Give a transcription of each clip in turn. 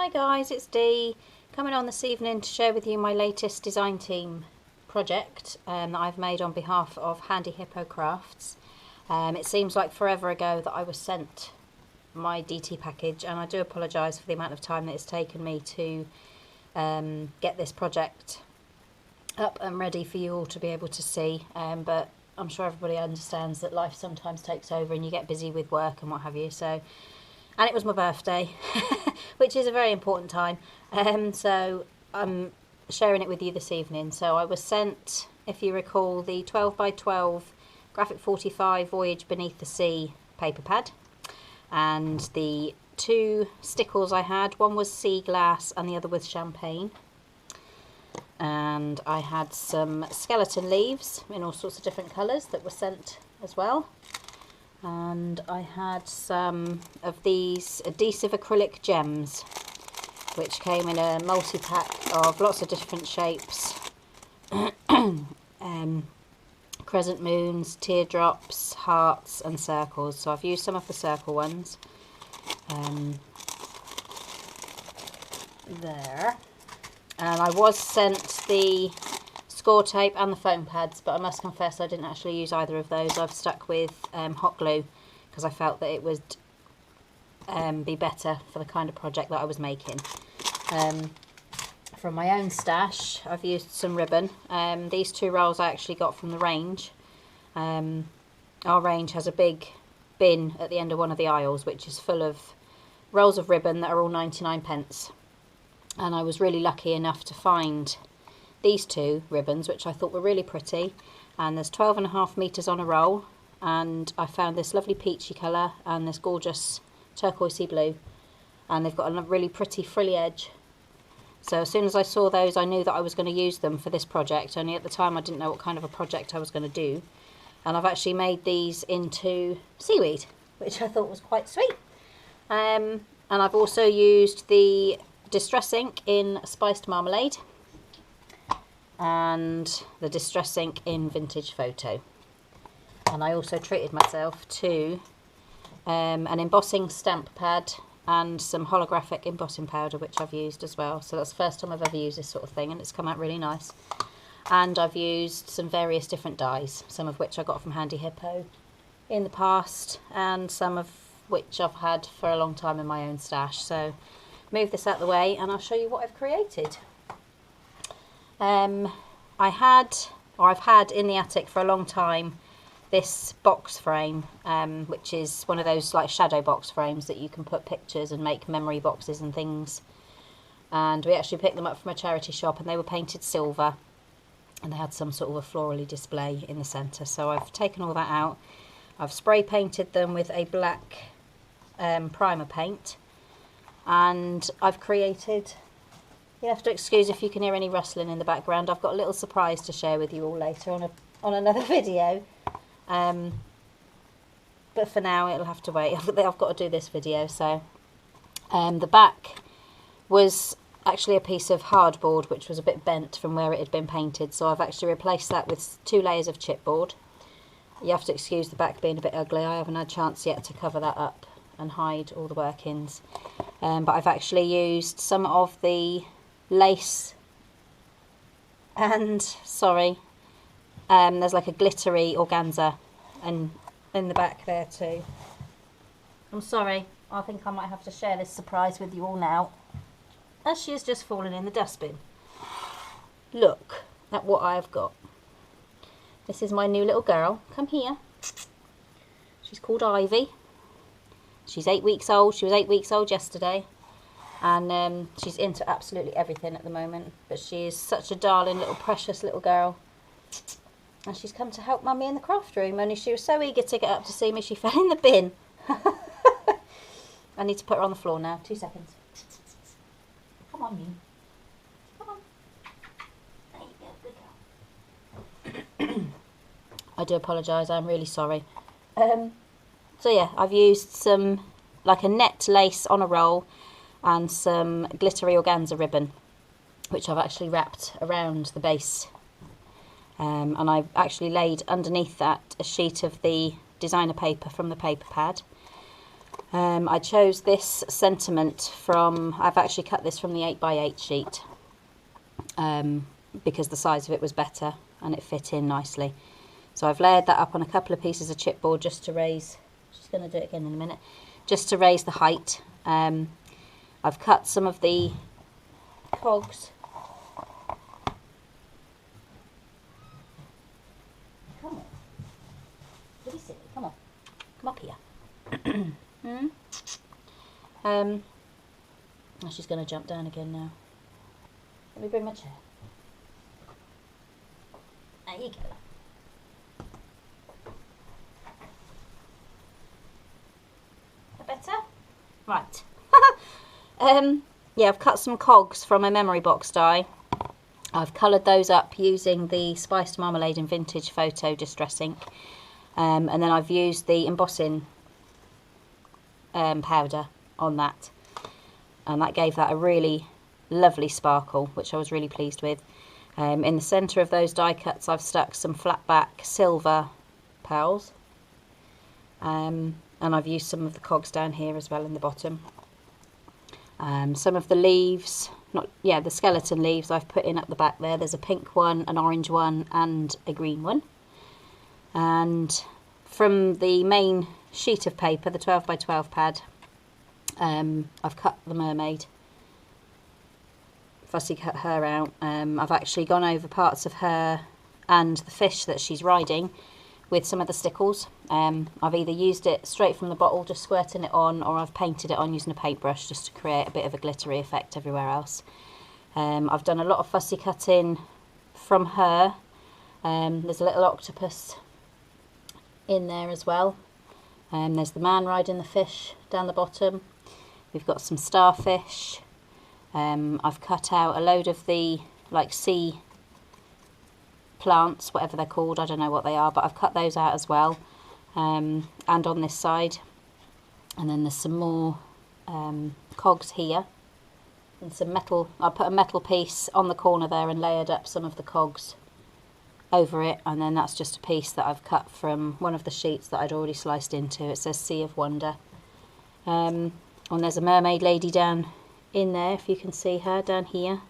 Hi guys, it's Dee, coming on this evening to share with you my latest design team project that I've made on behalf of Handy Hippo Crafts. It seems like forever ago that I was sent my DT package, and I do apologise for the amount of time that it's taken me to get this project up and ready for you all to be able to see, but I'm sure everybody understands that life sometimes takes over and you get busy with work and what have you. And it was my birthday, which is a very important time, so I'm sharing it with you this evening. So I was sent, if you recall, the 12 by 12 Graphic 45 Voyage Beneath the Sea paper pad, and the two stickles I had, one was sea glass and the other was champagne. And I had some skeleton leaves in all sorts of different colours that were sent as well. And I had some of these adhesive acrylic gems, which came in a multi-pack of lots of different shapes. Crescent moons, teardrops, hearts and circles. So I've used some of the circle ones. There. And I was sent the score tape and the foam pads, but I must confess I didn't actually use either of those. I've stuck with hot glue because I felt that it would be better for the kind of project that I was making. From my own stash, I've used some ribbon. These two rolls I actually got from the range. Our range has a big bin at the end of one of the aisles, which is full of rolls of ribbon that are all 99p. And I was really lucky enough to find these two ribbons, which I thought were really pretty, and there's 12.5 meters on a roll, and I found this lovely peachy colour and this gorgeous turquoisey blue, and they've got a really pretty frilly edge. So as soon as I saw those, I knew that I was going to use them for this project, only at the time I didn't know what kind of a project I was going to do. And I've actually made these into seaweed, which I thought was quite sweet. And I've also used the Distress ink in Spiced Marmalade and the Distress ink in Vintage Photo. And I also treated myself to an embossing stamp pad and some holographic embossing powder, which I've used as well. So that's the first time I've ever used this sort of thing, and it's come out really nice. And I've used some various different dies, some of which I got from Handy Hippo in the past, and some of which I've had for a long time in my own stash. So move this out of the way and I'll show you what I've created. I've had in the attic for a long time this box frame, which is one of those like shadow box frames that you can put pictures and make memory boxes and things. And we actually picked them up from a charity shop, and they were painted silver, and they had some sort of a florally display in the centre. So I've taken all that out. I've spray painted them with a black primer paint, and I've created, you'll have to excuse if you can hear any rustling in the background. I've got a little surprise to share with you all later on another video. But for now it'll have to wait. I've got to do this video. So the back was actually a piece of hardboard which was a bit bent from where it had been painted, so I've actually replaced that with 2 layers of chipboard. You have to excuse the back being a bit ugly. I haven't had a chance yet to cover that up and hide all the workings, but I've actually used some of the lace, and there's like a glittery organza and in the back there too. I'm sorry, I think I might have to share this surprise with you all now, as she has just fallen in the dustbin. Look at what I've got. This is my new little girl. Come here. She's called Ivy. She's 8 weeks old. She was 8 weeks old yesterday, and she's into absolutely everything at the moment, but she is such a darling little precious little girl. And she's come to help Mummy in the craft room, only she was so eager to get up to see me she fell in the bin. I need to put her on the floor now. 2 seconds. Come on, you. Come on. There you go, good girl. I do apologise, I'm really sorry. So yeah, I've used some, like a net lace on a roll and some glittery organza ribbon, which I've actually wrapped around the base. And I've actually laid underneath that a sheet of the designer paper from the paper pad. I chose this sentiment from, I've actually cut this from the 8x8 sheet because the size of it was better and it fit in nicely. So I've layered that up on a couple of pieces of chipboard just to raise, just going to do it again in a minute, just to raise the height. I've cut some of the cogs. Come on. Don't be silly. Come on. Come up here. Oh, she's going to jump down again now. Let me bring my chair. There you go. Better? Right. Yeah, I've cut some cogs from a memory box die. I've coloured those up using the Spiced Marmalade and Vintage Photo Distress ink. And then I've used the embossing powder on that. And that gave that a really lovely sparkle, which I was really pleased with. In the centre of those die cuts, I've stuck some flat back silver pearls. And I've used some of the cogs down here as well in the bottom. Some of the leaves, the skeleton leaves I've put in at the back there. There's a pink one, an orange one and a green one. And from the main sheet of paper, the 12x12 pad, I've cut the mermaid, fussy cut her out. I've actually gone over parts of her and the fish that she's riding with some of the stickles. I've either used it straight from the bottle, just squirting it on, or I've painted it on using a paintbrush just to create a bit of a glittery effect everywhere else. I've done a lot of fussy cutting from her. There's a little octopus in there as well. There's the man riding the fish down the bottom. We've got some starfish. I've cut out a load of the sea plants, whatever they're called, I don't know what they are, but I've cut those out as well, and on this side. And then there's some more cogs here and some metal. I put a metal piece on the corner there and layered up some of the cogs over it, and then that's just a piece that I've cut from one of the sheets that I'd already sliced into. It says Sea of Wonder. And there's a mermaid lady down in there, if you can see her down here.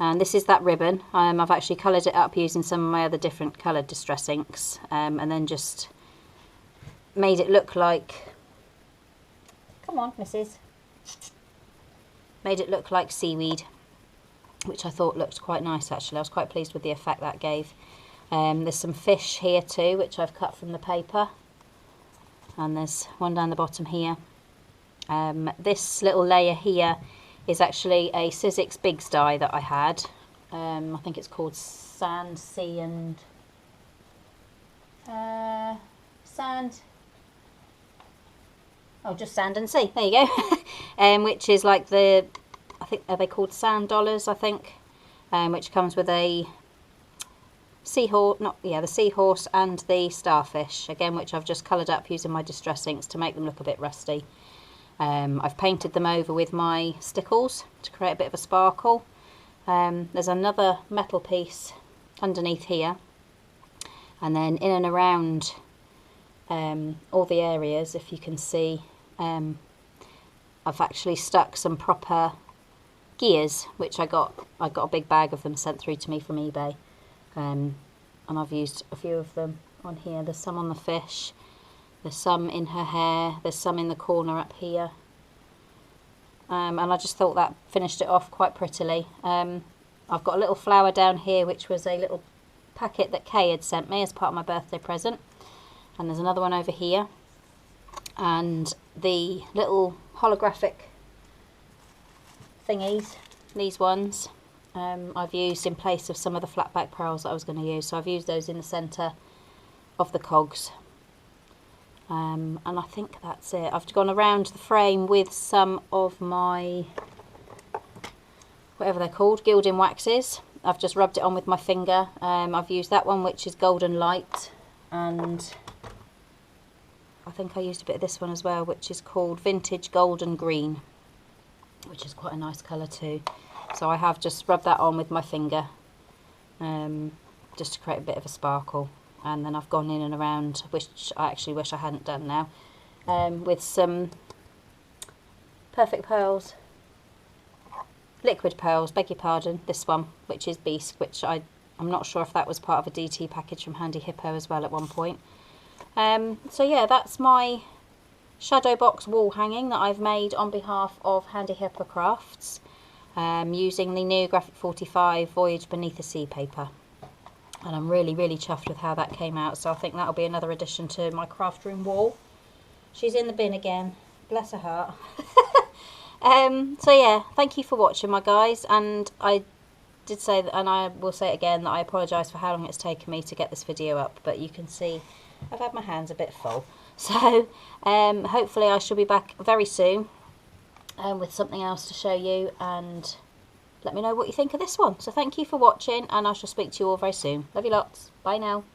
And this is that ribbon. I've actually coloured it up using some of my other different coloured distress inks, and then just made it look like, come on missus, made it look like seaweed, which I thought looked quite nice actually. I was quite pleased with the effect that gave. There's some fish here too, which I've cut from the paper, and there's one down the bottom here. This little layer here is actually a xxxx Bigs die that I had. I think it's called Sand, Sea and just Sand and Sea, there you go. Which is like the, I think, are they called sand dollars, I think, which comes with a seahorse, the seahorse and the starfish, again, which I've just coloured up using my distress inks to make them look a bit rusty. I've painted them over with my stickles to create a bit of a sparkle. There's another metal piece underneath here, and then in and around all the areas, if you can see, I've actually stuck some proper gears, which I got a big bag of them sent through to me from eBay, and I've used a few of them on here. There's some on the fish. There's some in her hair, there's some in the corner up here, and I just thought that finished it off quite prettily. I've got a little flower down here, which was a little packet that Kay had sent me as part of my birthday present, and there's another one over here, and the little holographic thingies, these ones, I've used in place of some of the flat back pearls that I was going to use, so I've used those in the centre of the cogs. And I think that's it. I've gone around the frame with some of my, whatever they're called, gilding waxes. I've just rubbed it on with my finger. I've used that one, which is Golden Light, and I think I used a bit of this one as well, which is called Vintage Golden Green, which is quite a nice colour too. So I have just rubbed that on with my finger, just to create a bit of a sparkle. And then I've gone in and around, which I actually wish I hadn't done now, with some Perfect Pearls, Liquid Pearls, beg your pardon, this one, which is Bisque, which I'm not sure if that was part of a DT package from Handy Hippo as well at one point. So yeah, that's my shadow box wall hanging that I've made on behalf of Handy Hippo Crafts, using the new Graphic 45 Voyage Beneath the Sea paper. And I'm really chuffed with how that came out, so I think that'll be another addition to my craft room wall. She's in the bin again, bless her heart. So yeah, thank you for watching, my guys, and I did say that, and I will say it again, that I apologise for how long it's taken me to get this video up, but you can see I've had my hands a bit full. So hopefully I shall be back very soon with something else to show you, and let me know what you think of this one. So thank you for watching, and I shall speak to you all very soon. Love you lots. Bye now.